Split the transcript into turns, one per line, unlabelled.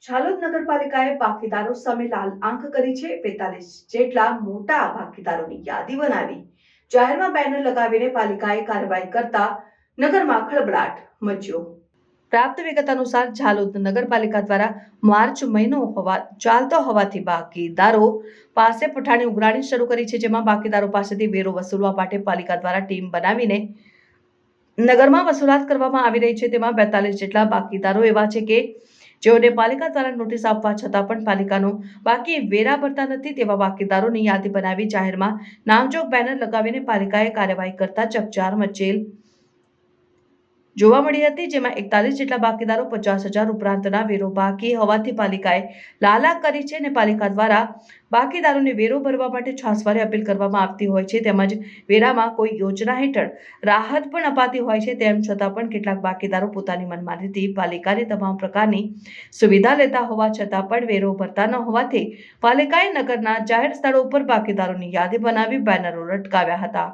ઝાલોદ નગરપાલિકાએ ભાગીદારો સામે લાલ આંખ કરી છે। 45 જેટલા મોટા ભાગીદારોની યાદી બનાવી જાહેરમાં બેનર લગાવીને પાલિકાએ કાર્યવાહી કરતા નગરમાં ખળભળાટ મચ્યો। પ્રાપ્ત વિગત અનુસાર ઝાલોદ નગરપાલિકા દ્વારા માર્ચ મહિનો ચાલતો હોવાથી ભાગીદારો પાસે પઠાણી ઉઘરાણી શરૂ કરી છે, જેમાં ભાગીદારો પાસેથી વેરો વસૂલવા માટે પાલિકા દ્વારા ટીમ બનાવીને નગરમાં વસૂલાત કરવામાં આવી રહી છે। તેમાં 42 જેટલા ભાગીદારો એવા છે કે જેઓને પાલિકા દ્વારા નોટિસ આપવા છતાં પણ પાલિકાનો બાકી વેરા ભરતા નથી। તેવા ભાગીદારોની યાદી બનાવી જાહેરમાં નામજોગ બેનર લગાવીને પાલિકાએ કાર્યવાહી કરતા ચકચાર મચેલ જોવા મળી હતી, જેમાં 41 જેટલા ભાગીદારો 50,000 ઉપરાંતના વેરો બાકી હોવાથી પાલિકાએ લાલાક કરી છે અને પાલિકા દ્વારા ભાગીદારોને વેરો ભરવા માટે છાસવારે અપીલ કરવામાં આવતી હોય છે, તેમજ વેરામાં કોઈ યોજના હેઠળ રાહત પણ અપાતી હોય છે। તેમ છતાં પણ કેટલાક ભાગીદારો પોતાની મનમાનીથી પાલિકાની તમામ પ્રકારની સુવિધા લેતા હોવા છતાં પણ વેરો ભરતા ન હોવાથી પાલિકાએ નગરના જાહેર સ્થળો ઉપર ભાગીદારોની યાદી બનાવી બેનરો લટકાવ્યા હતા।